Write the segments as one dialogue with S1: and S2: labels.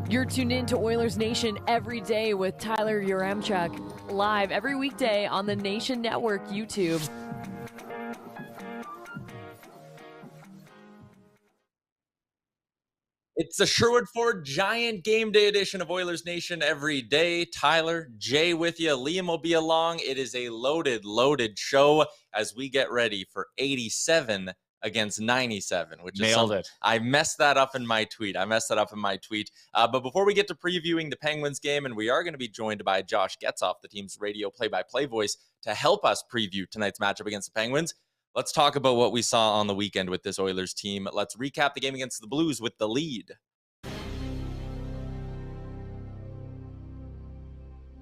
S1: You're tuned in to Oilers Nation every day with Tyler Yaremchuk, live every weekday on the Nation Network YouTube.
S2: It's the Sherwood Ford Giant Game Day edition of Oilers Nation every day. Tyler, Jay with you. Liam will be along. It is a loaded show as we get ready for 87 against 97, which is
S3: nailed it.
S2: I messed that up in my tweet. But before we get to previewing the Penguins game, and we are going to be joined by Josh Getz, the team's radio play-by-play voice, to help us preview tonight's matchup against the Penguins. Let's talk about what we saw on the weekend with this Oilers team. Let's recap the game against the Blues with the lead.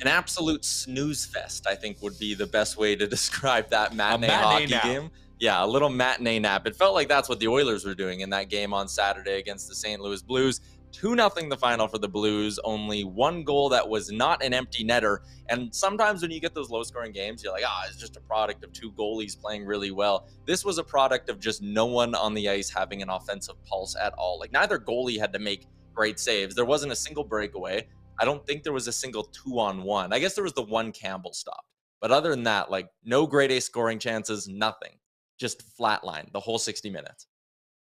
S2: An absolute snooze fest, I think, would be the best way to describe that matinee hockey game. Yeah, a little matinee nap. It felt like that's what the Oilers were doing in that game on Saturday against the St. Louis Blues. 2-0 the final for the Blues. Only one goal that was not an empty netter. And sometimes when you get those low-scoring games, you're like, it's just a product of two goalies playing really well. This was a product of just no one on the ice having an offensive pulse at all. Like, neither goalie had to make great saves. There wasn't a single breakaway. I don't think there was a single 2-on-1. I guess there was the one Campbell stop. But other than that, like, no grade A scoring chances, nothing. Just flatline the whole 60 minutes.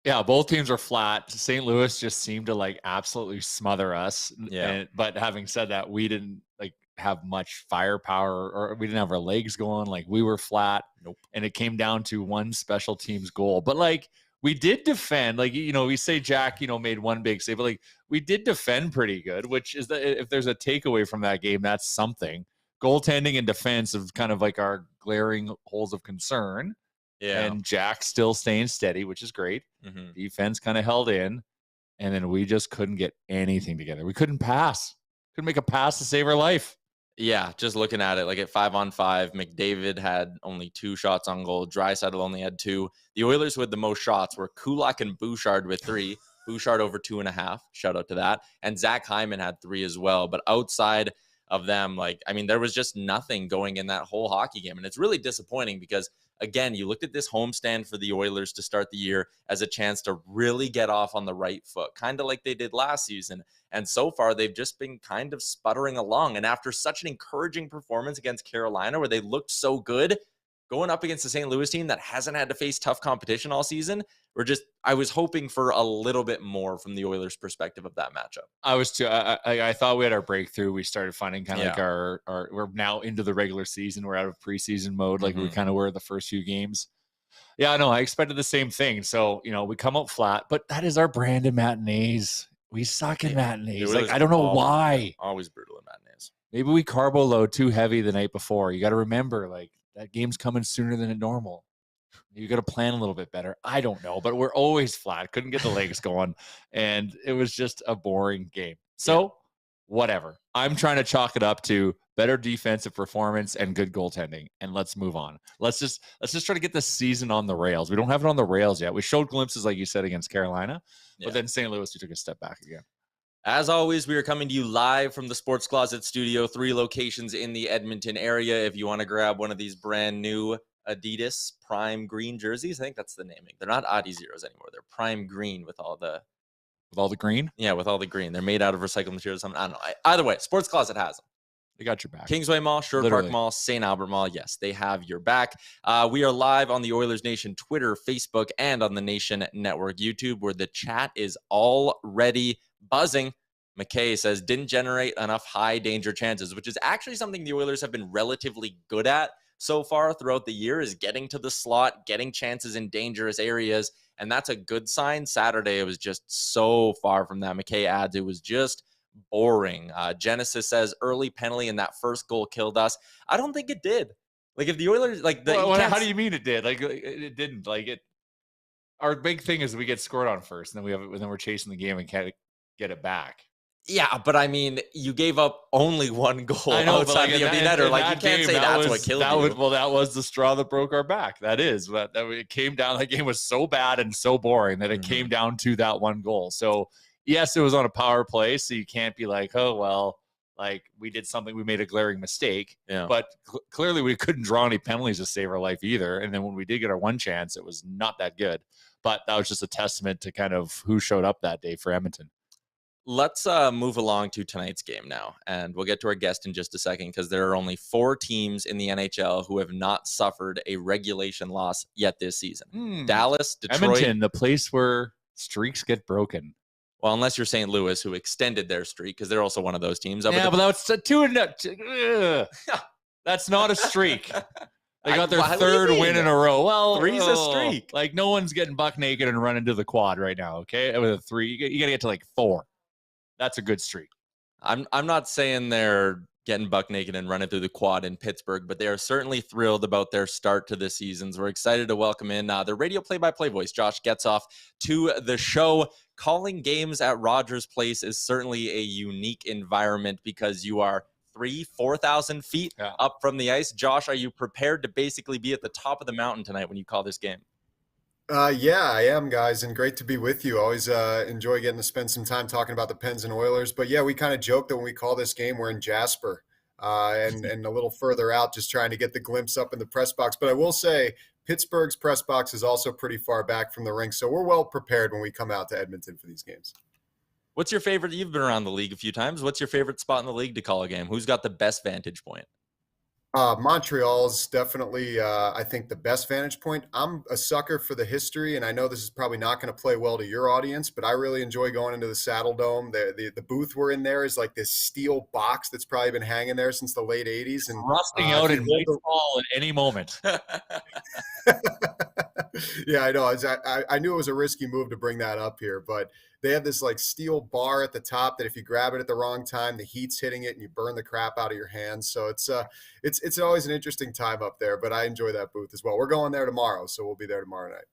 S3: Yeah, both teams are flat. St. Louis just seemed to like absolutely smother us.
S2: Yeah.
S3: But having said that, we didn't like have much firepower, or we didn't have our legs going. Like, we were flat.
S2: Nope. And
S3: it came down to one special teams goal. But like, we did defend. Like, we say Jack, made one big save, but like, we did defend pretty good, which is that if there's a takeaway from that game, that's something. Goaltending and defense of kind of like our glaring holes of concern.
S2: Yeah.
S3: And Jack still staying steady, which is great.
S2: Mm-hmm.
S3: Defense kind of held in, and then we just couldn't get anything together. We couldn't pass. Couldn't make a pass to save our life.
S2: Yeah, just looking at it, like at 5-on-5, McDavid had only 2 shots on goal. Draisaitl only had 2. The Oilers with the most shots were Kulak and Bouchard with 3. Bouchard over 2.5. Shout out to that. And Zach Hyman had 3 as well. But outside of them, there was just nothing going in that whole hockey game. And it's really disappointing because, again, you looked at this homestand for the Oilers to start the year as a chance to really get off on the right foot, kind of like they did last season. And so far, they've just been kind of sputtering along. And after such an encouraging performance against Carolina, where they looked so good, going up against the St. Louis team that hasn't had to face tough competition all season, I was hoping for a little bit more from the Oilers' perspective of that matchup.
S3: I was too. I thought we had our breakthrough. We started finding kind of like our we're now into the regular season. We're out of preseason mode, like we kind of were the first few games. Yeah, no, I expected the same thing. So, we come out flat, but that is our brand in matinees. We suck in matinees. Like, I don't know why.
S2: Always brutal in matinees.
S3: Maybe we carbo load too heavy the night before. You got to remember, like, that game's coming sooner than normal. You got to plan a little bit better. I don't know, but we're always flat. Couldn't get the legs going, and it was just a boring game. So, whatever. I'm trying to chalk it up to better defensive performance and good goaltending, and let's move on. Let's just try to get this season on the rails. We don't have it on the rails yet. We showed glimpses, like you said, against Carolina, but then St. Louis, we took a step back again.
S2: As always, we are coming to you live from the Sports Closet studio, 3 locations in the Edmonton area. If you want to grab one of these brand new Adidas Prime Green jerseys, I think that's the naming. They're not Adi Zeros anymore. They're Prime Green with all the
S3: green?
S2: Yeah, with all the green. They're made out of recycled materials. I don't know. Either way, Sports Closet has them.
S3: They got your back.
S2: Kingsway Mall, Sherwood Park Mall, St. Albert Mall. Yes, they have your back. We are live on the Oilers Nation Twitter, Facebook, and on the Nation Network YouTube, where the chat is already buzzing. McKay says, didn't generate enough high danger chances, which is actually something the Oilers have been relatively good at so far throughout the year, is getting to the slot, getting chances in dangerous areas. And that's a good sign. Saturday, it was just so far from that. McKay adds, it was just boring. Genesis says, early penalty and that first goal killed us. I don't think it did. Like, if the Oilers,
S3: how do you mean it did? Like, it didn't. Like, it. Our big thing is we get scored on first, and then we're chasing the game and can't get it back.
S2: Yeah, but I mean, you gave up only one goal outside the empty netter. Like, you can't say that's what killed you.
S3: Well, that was the straw that broke our back. That is. But it came down. That game was so bad and so boring that it came down to that one goal. So, yes, it was on a power play, so you can't be like, oh, well, like we did something, we made a glaring mistake,
S2: Yeah.
S3: but clearly we couldn't draw any penalties to save our life either. And then when we did get our one chance, it was not that good. But that was just a testament to kind of who showed up that day for Edmonton.
S2: Let's move along to tonight's game now, and we'll get to our guest in just a second because there are only 4 teams in the NHL who have not suffered a regulation loss yet this season. Dallas, Detroit.
S3: Edmonton, the place where streaks get broken.
S2: Well, unless you're St. Louis, who extended their streak because they're also one of those teams.
S3: Yeah, but that's a 2-0. That's not a streak. They got their third win in a row. Well,
S2: 3's a streak.
S3: Like no one's getting buck naked and running to the quad right now. Okay, with a 3, you got to get to like 4. That's a good streak.
S2: I'm not saying they're getting buck naked and running through the quad in Pittsburgh, but they are certainly thrilled about their start to the seasons. We're excited to welcome in their radio play-by-play voice, Josh Getz, to the show. Calling games at Rogers Place is certainly a unique environment because you are 4,000 feet up from the ice. Josh, are you prepared to basically be at the top of the mountain tonight when you call this game?
S4: Yeah, I am, guys, and great to be with you. Always enjoy getting to spend some time talking about the Pens and Oilers. But yeah, we kind of joke that when we call this game, we're in Jasper and a little further out, just trying to get the glimpse up in the press box. But I will say Pittsburgh's press box is also pretty far back from the rink, so we're well prepared when we come out to Edmonton for these games.
S2: What's your favorite? You've been around the league a few times. What's your favorite spot in the league to call a game? Who's got the best vantage point?
S4: Montreal's definitely, I think, the best vantage point. I'm a sucker for the history, and I know this is probably not going to play well to your audience, but I really enjoy going into the Saddle Dome. The booth we're in there is like this steel box that's probably been hanging there since the late 80s. And
S3: rusting out and might fall at any moment.
S4: Yeah, I know. I knew it was a risky move to bring that up here, but they have this like steel bar at the top that if you grab it at the wrong time, the heat's hitting it and you burn the crap out of your hands. So it's always an interesting time up there, but I enjoy that booth as well. We're going there tomorrow, so we'll be there tomorrow night.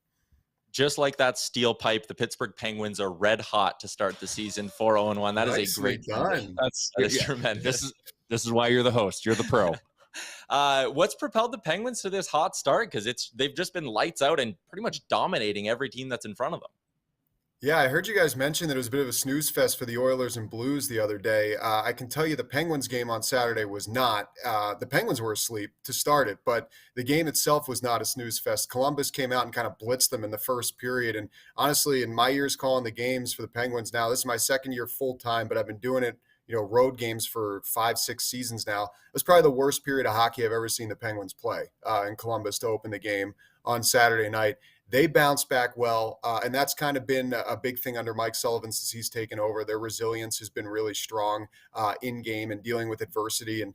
S2: Just like that steel pipe, the Pittsburgh Penguins are red hot to start the season 4-0-1. That is a great
S4: done.
S2: That is tremendous.
S3: This is why you're the host. You're the pro.
S2: What's propelled the Penguins to this hot start? Because they've just been lights out and pretty much dominating every team that's in front of them.
S4: Yeah, I heard you guys mention that it was a bit of a snooze fest for the Oilers and Blues the other day. I can tell you the Penguins game on Saturday was not. The Penguins were asleep to start it, but the game itself was not a snooze fest. Columbus came out and kind of blitzed them in the first period. And honestly, in my years calling the games for the Penguins now, this is my second year full time, but I've been doing it, road games for 5-6 seasons now. It was probably the worst period of hockey I've ever seen the Penguins play in Columbus to open the game on Saturday night. They bounced back well, and that's kind of been a big thing under Mike Sullivan since he's taken over. Their resilience has been really strong in game and dealing with adversity, and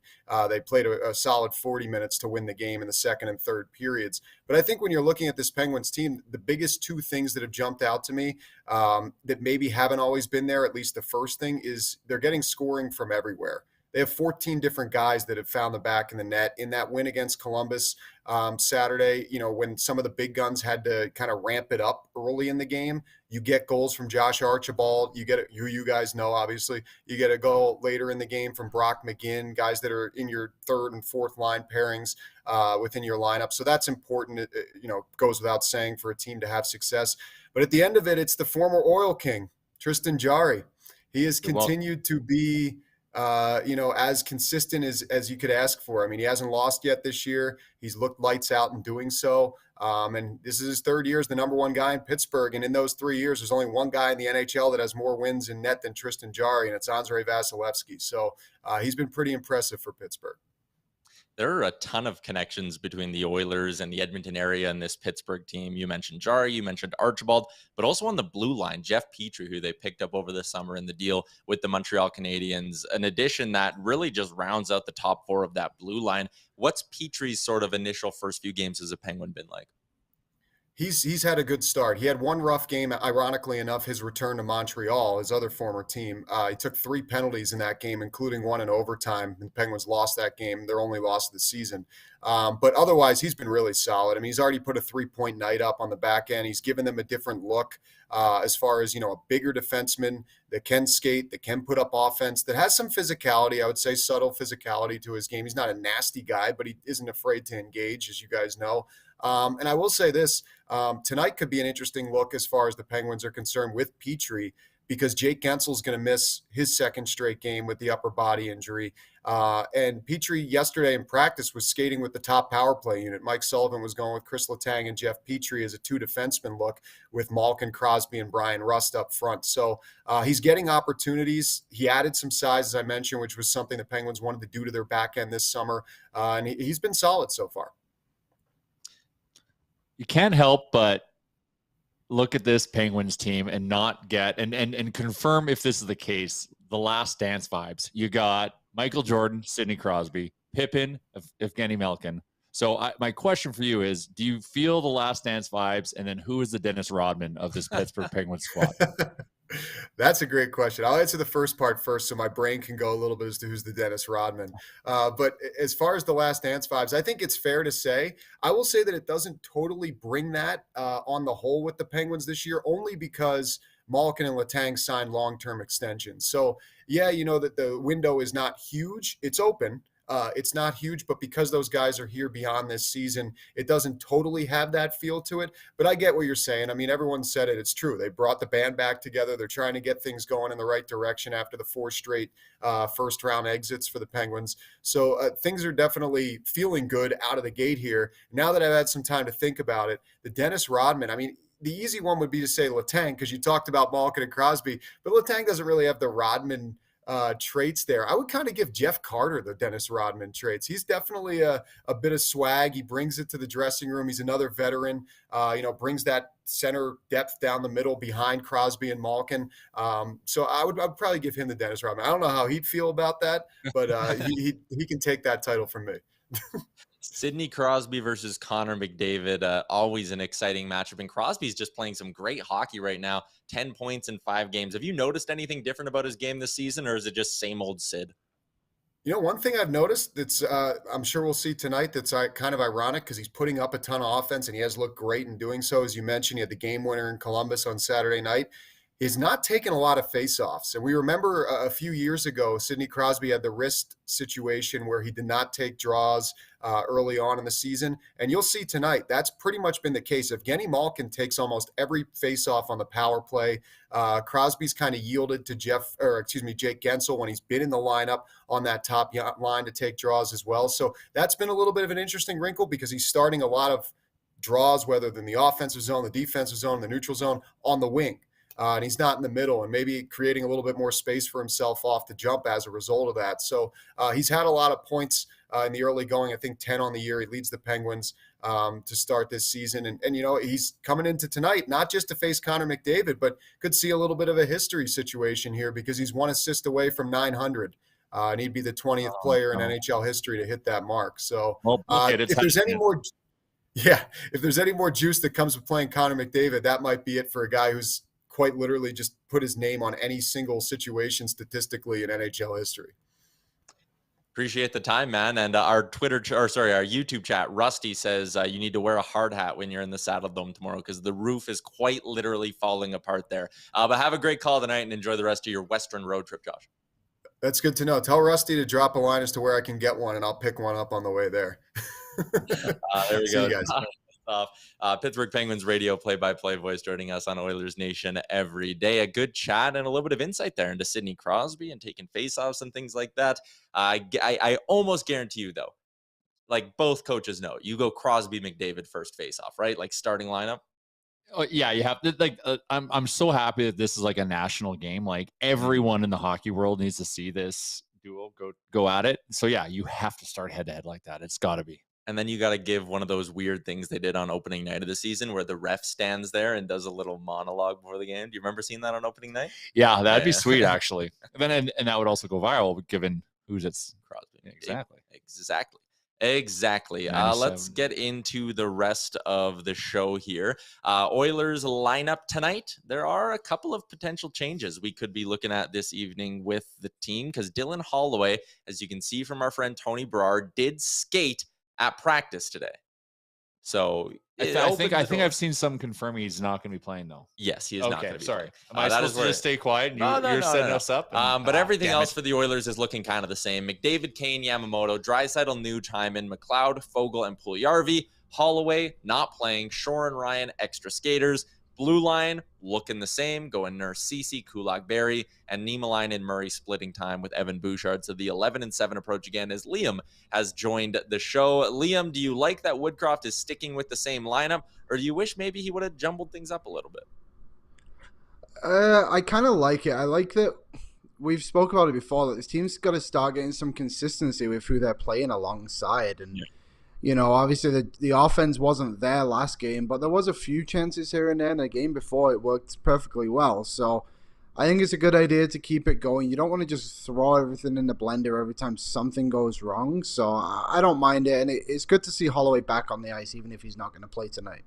S4: they played a solid 40 minutes to win the game in the second and third periods. But I think when you're looking at this Penguins team, the biggest 2 things that have jumped out to me that maybe haven't always been there, at least the first thing, is they're getting scoring from everywhere. They have 14 different guys that have found the back of the net. In that win against Columbus Saturday, when some of the big guns had to kind of ramp it up early in the game, you get goals from Josh Archibald. You get you guys know, obviously. You get a goal later in the game from Brock McGinn, guys that are in your third and fourth line pairings within your lineup. So that's important. It goes without saying for a team to have success. But at the end of it, it's the former Oil King, Tristan Jarry. He has continued to be as consistent as you could ask for. I mean, he hasn't lost yet this year. He's looked lights out in doing so. And this is his third year as the number 1 guy in Pittsburgh. And in those 3 years, there's only one guy in the NHL that has more wins in net than Tristan Jarry, and it's Andrei Vasilevsky. So he's been pretty impressive for Pittsburgh.
S2: There are a ton of connections between the Oilers and the Edmonton area and this Pittsburgh team. You mentioned Jarry, you mentioned Archibald, but also on the blue line, Jeff Petrie, who they picked up over the summer in the deal with the Montreal Canadiens, an addition that really just rounds out the top 4 of that blue line. What's Petrie's sort of initial first few games as a Penguin been like?
S4: He's had a good start. He had one rough game, ironically enough, his return to Montreal, his other former team. He took 3 penalties in that game, including one in overtime. The Penguins lost that game, their only loss of the season. But otherwise, he's been really solid. I mean, he's already put a 3-point night up on the back end. He's given them a different look as far as, a bigger defenseman that can skate, that can put up offense, that has some physicality, I would say subtle physicality to his game. He's not a nasty guy, but he isn't afraid to engage, as you guys know. And I will say this, tonight could be an interesting look as far as the Penguins are concerned with Petrie, because Jake Gensel's going to miss his second straight game with the upper body injury. And Petrie yesterday in practice was skating with the top power play unit. Mike Sullivan was going with Chris Letang and Jeff Petrie as a 2 defenseman look with Malkin, Crosby, and Brian Rust up front. So he's getting opportunities. He added some size, as I mentioned, which was something the Penguins wanted to do to their back end this summer. And he's been solid so far.
S3: You can't help but look at this Penguins team and not get and confirm if this is the case, the Last Dance vibes. You got Michael Jordan, Sidney Crosby, Pippen, Evgeny Malkin. So my question for you is, do you feel the Last Dance vibes? And then who is the Dennis Rodman of this Pittsburgh Penguins squad?
S4: That's a great question. I'll answer the first part first so my brain can go a little bit as to who's the Dennis Rodman. But as far as the Last Dance vibes, I think it's fair to say, I will say that it doesn't totally bring that on the whole with the Penguins this year, only because Malkin and Letang signed long-term extensions. So, yeah, you know that the window is not huge. It's open. It's not huge, but because those guys are here beyond this season, it doesn't totally have that feel to it. But I get what you're saying. I mean, everyone said it. It's true. They brought the band back together. They're trying to get things going in the right direction after the 4 straight first-round exits for the Penguins. So things are definitely feeling good out of the gate here. Now that I've had some time to think about it, the Dennis Rodman, I mean, the easy one would be to say Letang, because you talked about Malkin and Crosby, but Letang doesn't really have the Rodman traits there. I would kind of give Jeff Carter the Dennis Rodman traits. He's definitely a bit of swag. He brings it to the dressing room. He's another veteran, brings that center depth down the middle behind Crosby and Malkin. So I'd probably give him the Dennis Rodman. I don't know how he'd feel about that, but he can take that title from me.
S2: Sidney Crosby versus Connor McDavid, always an exciting matchup. And Crosby's just playing some great hockey right now. 10 points in 5 games. Have you noticed anything different about his game this season, or is it just same old Sid?
S4: You know, one thing I've noticed that's I'm sure we'll see tonight that's kind of ironic because he's putting up a ton of offense and he has looked great in doing so. As you mentioned, he had the game winner in Columbus on Saturday night. He's not taking a lot of faceoffs. And we remember a few years ago, Sidney Crosby had the wrist situation where he did not take draws early on in the season. And you'll see tonight, that's pretty much been the case. Evgeny Malkin takes almost every faceoff on the power play. Crosby's kind of yielded to Jake Gensel when he's been in the lineup on that top line to take draws as well. So that's been a little bit of an interesting wrinkle because he's starting a lot of draws, whether in the offensive zone, the defensive zone, the neutral zone, on the wing. And he's not in the middle and maybe creating a little bit more space for himself off the jump as a result of that. So he's had a lot of points in the early going, I think 10 on the year. He leads the Penguins to start this season. And he's coming into tonight, not just to face Connor McDavid, but could see a little bit of a history situation here because he's 1 assist away from 900. And he'd be the 20th player in NHL history to hit that mark. So if there's any more... Yeah, if there's any more juice that comes with playing Connor McDavid, that might be it for a guy who's quite literally just put his name on any single situation statistically in NHL history.
S2: Appreciate the time, man. And our YouTube chat, Rusty says you need to wear a hard hat when you're in the Saddle Dome tomorrow because the roof is quite literally falling apart there. But have a great call tonight and enjoy the rest of your Western road trip, Josh.
S4: That's good to know. Tell Rusty to drop a line as to where I can get one, and I'll pick one up on the way there.
S2: There we
S4: See
S2: go.
S4: you guys.
S2: Pittsburgh Penguins radio play-by-play voice joining us on Oilers Nation every day. A good chat and a little bit of insight there into Sidney Crosby and taking faceoffs and things like that. I almost guarantee you, though, like both coaches know, you go Crosby, McDavid first faceoff, right? Like starting lineup.
S3: Oh, yeah, you have to. Like, I'm so happy that this is like a national game. Like everyone in the hockey world needs to see this duo go at it. So yeah, you have to start head-to-head like that. It's got to be.
S2: And then you got to give one of those weird things they did on opening night of the season where the ref stands there and does a little monologue before the game. Do you remember seeing that on opening night?
S3: Yeah, that'd be sweet, actually. And that would also go viral given who's it's
S2: Crosby.
S3: Exactly.
S2: Let's get into the rest of the show here. Oilers lineup tonight. There are a couple of potential changes we could be looking at this evening with the team because Dylan Holloway, as you can see from our friend Tony Berard, did skate at practice today. So
S3: I think I've seen some confirming he's not going to be playing though.
S2: Yes, he is not going to be.
S3: Sorry. Am I supposed to just stay quiet? And you're setting us up.
S2: But everything else for the Oilers is looking kind of the same. McDavid, Kane, Yamamoto, Draisaitl, Nuge, Hyman, McLeod, Fogle, and Puljujarvi. Holloway not playing. Shore and Ryan extra skaters. Blue line looking the same, going Nurse Cece, Kulak Berry, and Niemelainen and Murray splitting time with Evan Bouchard. So the 11-7 approach again as Liam has joined the show. Liam, do you like that Woodcroft is sticking with the same lineup, or do you wish maybe he would have jumbled things up a little bit?
S5: I kind of like it. I like that we've spoke about it before, that this team's got to start getting some consistency with who they're playing alongside. And, you know, obviously the offense wasn't there last game, but there was a few chances here and there. In the game before, it worked perfectly well. So I think it's a good idea to keep it going. You don't want to just throw everything in the blender every time something goes wrong. So I don't mind it. And it's good to see Holloway back on the ice, even if he's not going to play tonight.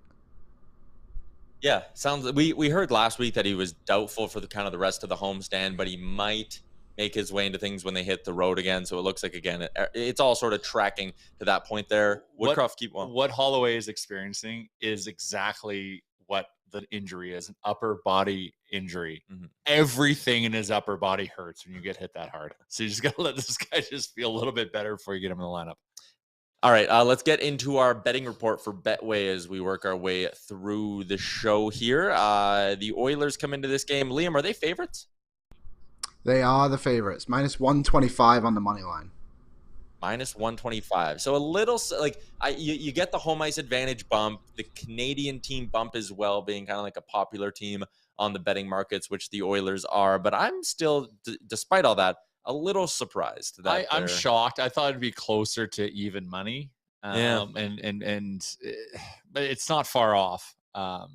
S2: Yeah, sounds. We heard last week that he was doubtful for the rest of the homestand, but he might make his way into things when they hit the road again. So it looks like, again, it's all sort of tracking to that point there. Woodcroft
S3: what Holloway is experiencing is exactly what the injury is, an upper body injury. Mm-hmm. Everything in his upper body hurts when you get hit that hard. So you just got to let this guy just feel a little bit better before you get him in the lineup.
S2: All right, let's get into our betting report for Betway as we work our way through the show here. The Oilers come into this game. Liam, are they favorites?
S5: They are the favorites. Minus 125 on the money line.
S2: Minus 125. So a little, like, you get the home ice advantage bump, the Canadian team bump as well, being kind of like a popular team on the betting markets, which the Oilers are. But I'm still, despite all that, a little surprised that
S3: I'm shocked. I thought it'd be closer to even money. But it's not far off. But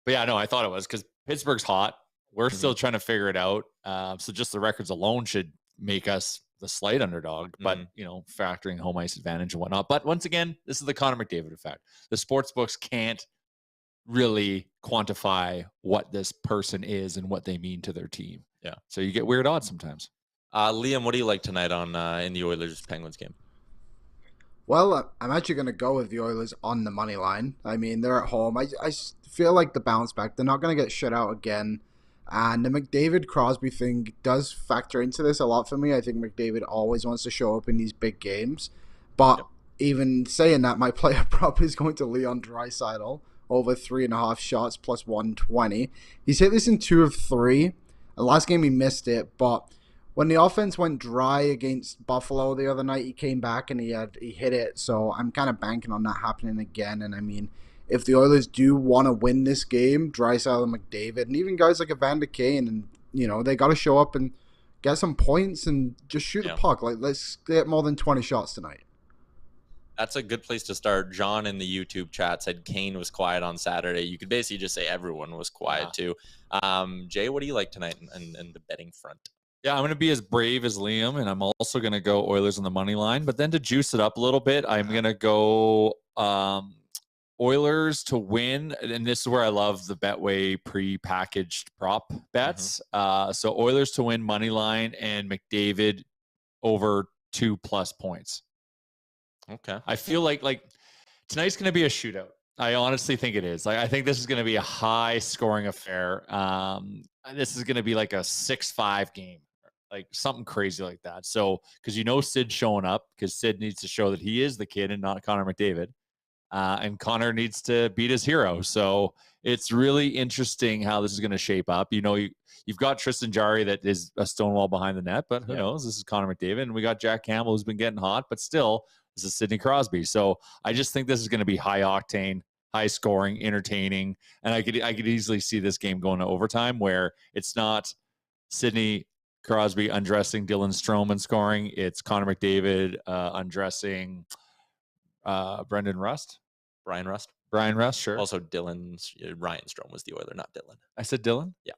S3: yeah, no, I thought it was, because Pittsburgh's hot. We're still trying to figure it out. So just the records alone should make us the slight underdog, but you know, factoring home ice advantage and whatnot. But once again, this is the Connor McDavid effect. The sports books can't really quantify what this person is and what they mean to their team. Yeah. So you get weird odds sometimes.
S2: Liam, what do you like tonight on in the Oilers-Penguins game?
S5: Well, I'm actually going to go with the Oilers on the money line. I mean, they're at home. I feel like the bounce back. They're not going to get shut out again. And the McDavid-Crosby thing does factor into this a lot for me. I think McDavid always wants to show up in these big games. But even saying that, my player prop is going to Leon Draisaitl over 3.5 shots plus 120. He's hit this in 2 of 3. The last game he missed it, but when the offense went dry against Buffalo the other night, he came back and he hit it. So I'm kind of banking on that happening again. And I mean, if the Oilers do want to win this game, Draisaitl and McDavid, and even guys like Evander Kane, and you know, they got to show up and get some points and just shoot the puck. Like, let's get more than 20 shots tonight.
S2: That's a good place to start. John in the YouTube chat said Kane was quiet on Saturday. You could basically just say everyone was quiet too. Jay, what do you like tonight in the betting front?
S3: Yeah, I'm going to be as brave as Liam, and I'm also going to go Oilers on the money line. But then to juice it up a little bit, I'm going to go Oilers to win. And this is where I love the Betway pre-packaged prop bets. So Oilers to win money line and McDavid over 2+ points.
S2: Okay.
S3: I feel like tonight's going to be a shootout. I honestly think it is. Like, I think this is going to be a high scoring affair. This is going to be like a 6-5 game, like something crazy like that. So, because you know Sid's showing up, because Sid needs to show that he is the kid and not Connor McDavid. And Connor needs to beat his hero. So it's really interesting how this is going to shape up. You know, you've got Tristan Jarry that is a stonewall behind the net, but who knows? This is Connor McDavid. And we got Jack Campbell who's been getting hot, but still, this is Sidney Crosby. So I just think this is going to be high octane, high scoring, entertaining. And I could easily see this game going to overtime where it's not Sidney Crosby undressing Dylan Strome and scoring. It's Connor McDavid undressing Brian Rust, sure.
S2: Also, Ryan Strome was the Oiler, not Dylan.
S3: I said Dylan?
S2: Yeah.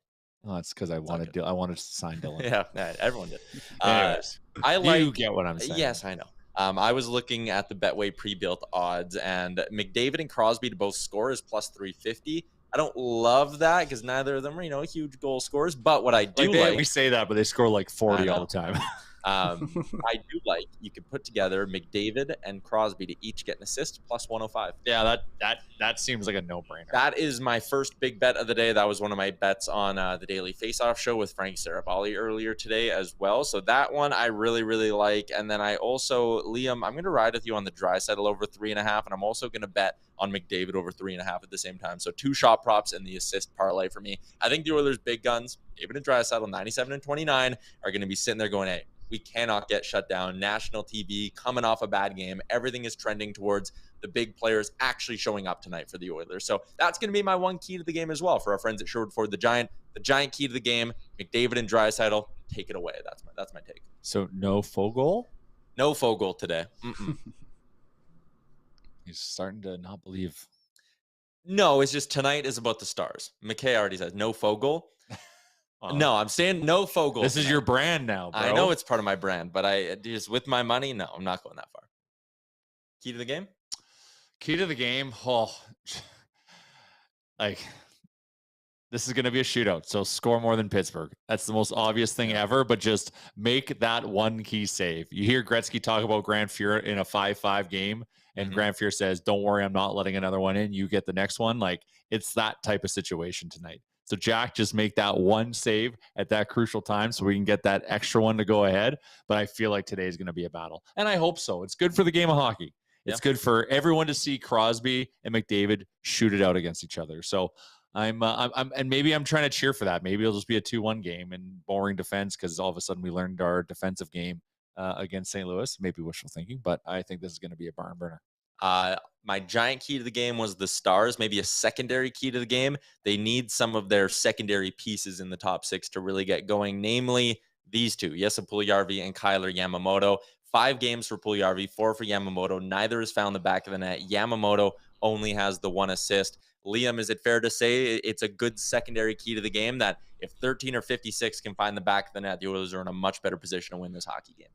S3: Oh, it's because I wanted to sign Dylan.
S2: Yeah, everyone did.
S3: You get what I'm saying.
S2: Yes, I know. I was looking at the Betway pre-built odds, and McDavid and Crosby to both score is plus 350. I don't love that because neither of them are, huge goal scorers. But what I do
S3: we say that, but they score like 40 all the time.
S2: I do like you could put together McDavid and Crosby to each get an assist plus 105.
S3: Yeah, that seems like a no-brainer.
S2: That is my first big bet of the day. That was one of my bets on the Daily Faceoff show with Frank Saravalli earlier today as well. So that one I really, really like. And then I also, Liam, I'm going to ride with you on the Draisaitl over 3.5, and I'm also going to bet on McDavid over 3.5 at the same time. So 2 shot props and the assist parlay for me. I think the Oilers' big guns, David and Draisaitl, 97 and 29, are going to be sitting there going, hey, we cannot get shut down. National TV coming off a bad game. Everything is trending towards the big players actually showing up tonight for the Oilers. So that's going to be my one key to the game as well for our friends at Sherwood Ford, the Giant. The Giant key to the game, McDavid and Draisaitl, take it away. That's my take.
S3: So no Fogle?
S2: No Fogle today.
S3: He's starting to not believe.
S2: No, it's just tonight is about the Stars. McKay already says no Fogle. No, I'm saying no Fogle.
S3: This is your brand now, bro.
S2: I know it's part of my brand, but I just with my money, no, I'm not going that far. Key to the game?
S3: Key to the game. Oh, like this is going to be a shootout. So score more than Pittsburgh. That's the most obvious thing ever, but just make that one key save. You hear Gretzky talk about Grant Fuhr in a 5-5 game, and Grant Fuhr says, don't worry, I'm not letting another one in. You get the next one. Like it's that type of situation tonight. So Jack, just make that one save at that crucial time so we can get that extra one to go ahead. But I feel like today is going to be a battle. And I hope so. It's good for the game of hockey. It's good for everyone to see Crosby and McDavid shoot it out against each other. So I'm and maybe I'm trying to cheer for that. Maybe it'll just be a 2-1 game and boring defense because all of a sudden we learned our defensive game against St. Louis. Maybe wishful thinking, but I think this is going to be a barn burner.
S2: My giant key to the game was the Stars, maybe a secondary key to the game. They need some of their secondary pieces in the top 6 to really get going, namely these two, Jesse Puljujarvi and Kyler Yamamoto. 5 games for Puljujarvi, 4 for Yamamoto. Neither has found the back of the net. Yamamoto only has the 1 assist. Liam, is it fair to say it's a good secondary key to the game that if 13 or 56 can find the back of the net, the Oilers are in a much better position to win this hockey game?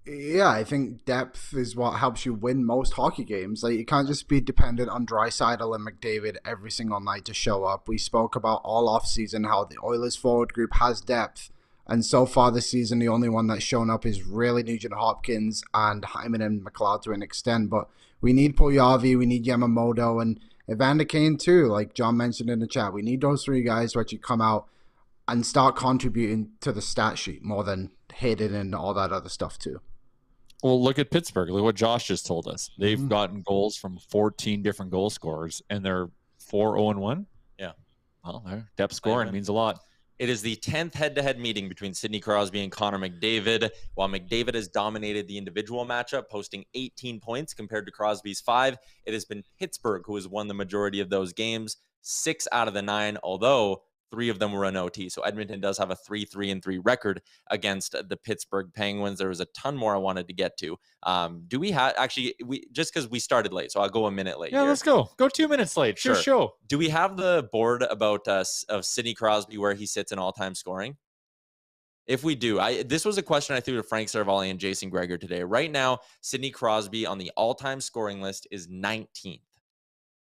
S5: Yeah, I think depth is what helps you win most hockey games. Like you can't just be dependent on Draisaitl and McDavid every single night to show up. We spoke about all offseason how the Oilers forward group has depth, and so far this season the only one that's shown up is really Nugent Hopkins and Hyman and McLeod to an extent. But we need Puljujarvi, we need Yamamoto, and Evander Kane too. Like John mentioned in the chat, we need those 3 guys to actually come out and start contributing to the stat sheet more than hitting and all that other stuff too.
S3: Well, look at Pittsburgh. Look what Josh just told us. They've gotten goals from 14 different goal scorers, and they're 4-0-1.
S2: Yeah.
S3: Well, depth scoring means a lot.
S2: It is the 10th head-to-head meeting between Sidney Crosby and Connor McDavid. While McDavid has dominated the individual matchup, posting 18 points compared to Crosby's 5, it has been Pittsburgh who has won the majority of those games, 6 out of the 9, although 3 of them were an OT. So Edmonton does have a 3-3-3 record against the Pittsburgh Penguins. There was a ton more I wanted to get to. Do we have just because we started late, so I'll go a minute late.
S3: Yeah,
S2: here.
S3: Let's go. Go 2 minutes late. Sure. Show.
S2: Do we have the board about of Sidney Crosby where he sits in all-time scoring? If we do, this was a question I threw to Frank Saravalli and Jason Gregor today. Right now, Sidney Crosby on the all-time scoring list is 19th.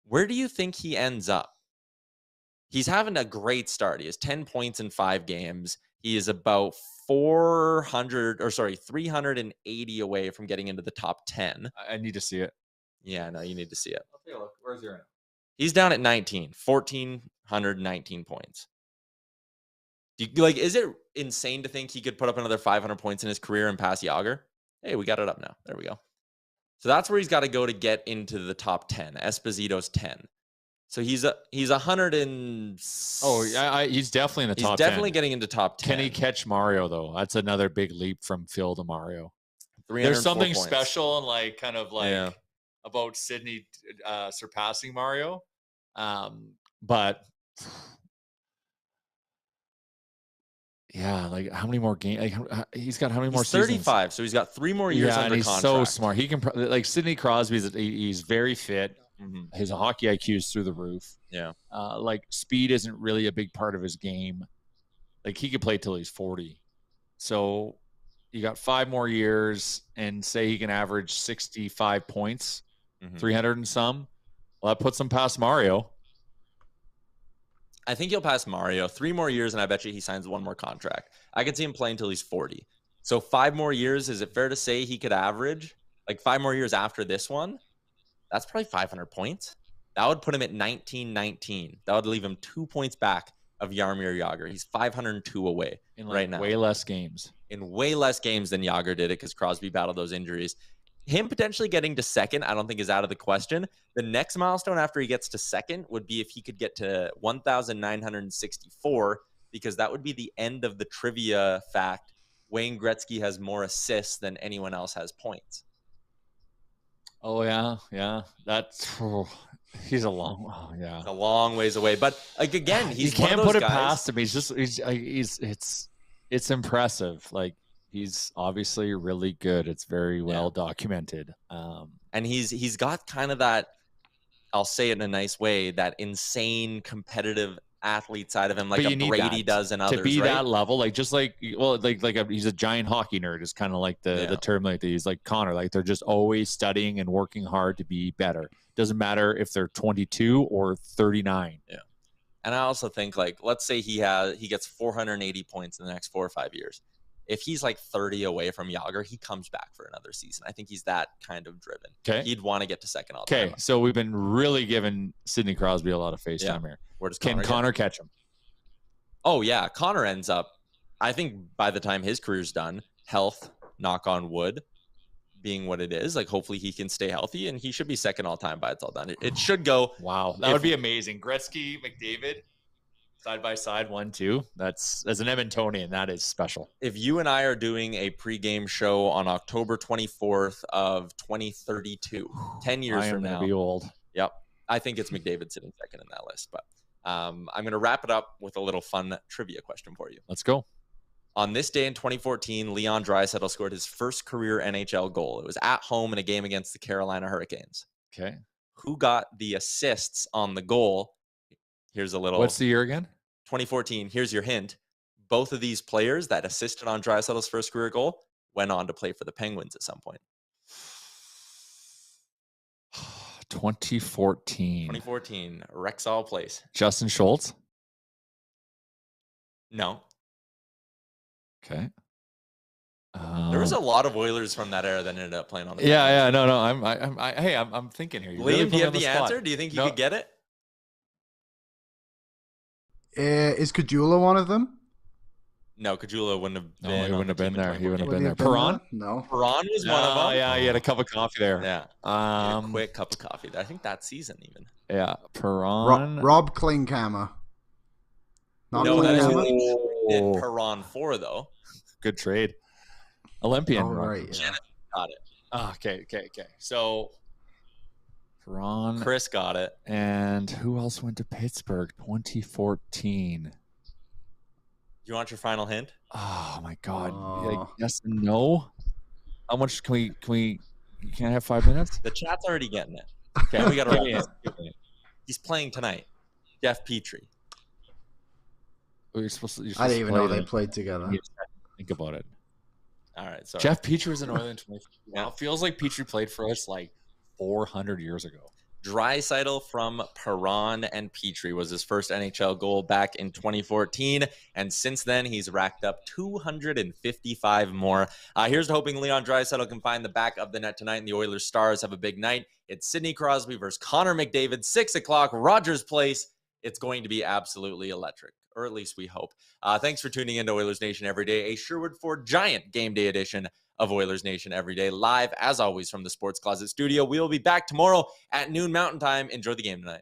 S2: Where do you think he ends up? He's having a great start. He has 10 points in 5 games. He is about 380 away from getting into the top 10.
S3: I need to see it.
S2: Yeah, no, you need to see it.
S3: I'll take a look. Where's your?
S2: He's down at 19, 1,419 points. Is it insane to think he could put up another 500 points in his career and pass Yager? Hey, we got it up now. There we go. So that's where he's got to go to get into the top 10. Esposito's 10. So he's 100 and...
S3: Oh, yeah, he's definitely in the top 10.
S2: He's definitely getting into top 10.
S3: Can he catch Mario, though? That's another big leap from Phil to Mario.
S2: There's
S3: something
S2: points.
S3: special and about Sidney surpassing Mario. But... Yeah, how many more games? He's got how many more seasons?
S2: 35, so he's got 3 more years under
S3: he's
S2: contract.
S3: So smart. He can Sidney Crosby. He's very fit.
S2: Mm-hmm.
S3: His hockey IQ is through the roof.
S2: Yeah.
S3: Speed isn't really a big part of his game. He could play till he's 40. So you got 5 more years and say he can average 65 points, 300 and some. Well, that puts him past Mario.
S2: I think he'll pass Mario. 3 more years, and I bet you he signs 1 more contract. I can see him playing until he's 40. So 5 more years, is it fair to say he could average, like 5 more years after this one? That's probably 500 points. That would put him at 1919. That would leave him 2 points back of Jaromir Jagr. He's 502 away right now.
S3: Way less games.
S2: In way less games than Jagr did it because Crosby battled those injuries. Him potentially getting to second, I don't think is out of the question. The next milestone after he gets to second would be if he could get to 1,964, because that would be the end of the trivia fact. Wayne Gretzky has more assists than anyone else has points.
S3: Oh yeah. He's a long,
S2: It's a long ways away. But like again,
S3: you can't put it past him. It's impressive. Like, he's obviously really good. It's very well documented.
S2: And he's got kind of that, I'll say it in a nice way, that insane competitive athlete side of him, like a Brady does and others,
S3: to be
S2: right?
S3: that level, like just like he's a giant hockey nerd is kind of like the term, like he's like Connor, like they're just always studying and working hard to be better. Doesn't matter if they're 22 or 39.
S2: Yeah. And I also think, like, let's say he gets 480 points in the next 4 or 5 years. If he's like 30 away from Jagr, he comes back for another season. I think he's that kind of driven.
S3: Okay.
S2: He'd want to get to second all time.
S3: Okay, so we've been really giving Sidney Crosby a lot of face time here.
S2: Where does
S3: Can Connor catch him?
S2: Oh, yeah. Connor ends up, I think by the time his career's done, health, knock on wood, being what it is, like hopefully he can stay healthy and he should be second all time by it's all done. It should go.
S3: Wow. That would be amazing. Gretzky, McDavid, side by side, 1-2. That's, as an Edmontonian, that is special.
S2: If you and I are doing a pregame show on October 24th of 2032, 10 years from now.
S3: I am going to be old.
S2: Yep. I think it's McDavid sitting second in that list. But I'm going to wrap it up with a little fun trivia question for you.
S3: Let's go.
S2: On this day in 2014, Leon Draisaitl scored his first career NHL goal. It was at home in a game against the Carolina Hurricanes.
S3: Okay.
S2: Who got the assists on the goal? Here's a little.
S3: What's the year again?
S2: 2014. Here's your hint. Both of these players that assisted on Draisaitl's first career goal went on to play for the Penguins at some point.
S3: 2014.
S2: 2014. Rexall Place.
S3: Justin Schultz?
S2: No.
S3: Okay.
S2: There was a lot of Oilers from that era that ended up playing on the
S3: Penguins. Yeah, no. I'm thinking here.
S2: Liam, really do you have the answer? Do you think you could get it?
S5: Is Kajula one of them?
S2: No, Kajula wouldn't have been.
S3: No, he wouldn't have been there. He wouldn't have been there.
S5: Perron? No.
S2: Perron was one of them.
S3: Yeah, he had a cup of coffee there.
S2: Yeah. A quick cup of coffee. I think that season even.
S3: Yeah, Perron.
S5: Rob Klinkhammer.
S2: No, that is who they did Perron for, though.
S3: Good trade. Olympian.
S5: Oh, right. Yeah.
S2: Got it.
S3: Okay. So, Perron.
S2: Chris got it.
S3: And who else went to Pittsburgh? 2014.
S2: You want your final hint?
S3: Oh my God! Like, yes and no. How much can we? You can't have 5 minutes.
S2: The chat's already getting it. Okay, we got to wrap this. He's playing tonight. Jeff Petrie.
S3: You're supposed to
S5: I didn't even know they played together.
S3: Think about it.
S2: All right, sorry.
S3: Jeff Petrie was an Oiler in 2014. Wow, it feels like Petrie played for us like 400 years ago.
S2: Draisaitl from Perron and Petrie was his first NHL goal back in 2014. And since then, he's racked up 255 more. Here's to hoping Leon Draisaitl can find the back of the net tonight, and the Oilers stars have a big night. It's Sidney Crosby versus Connor McDavid, 6 o'clock, Rogers Place. It's going to be absolutely electric, or at least we hope. Thanks for tuning into Oilers Nation Every Day, a Sherwood Ford Giant game day edition of Oilers Nation Every Day, live as always from the Sports Closet studio. We'll be back tomorrow at noon Mountain Time. Enjoy the game tonight.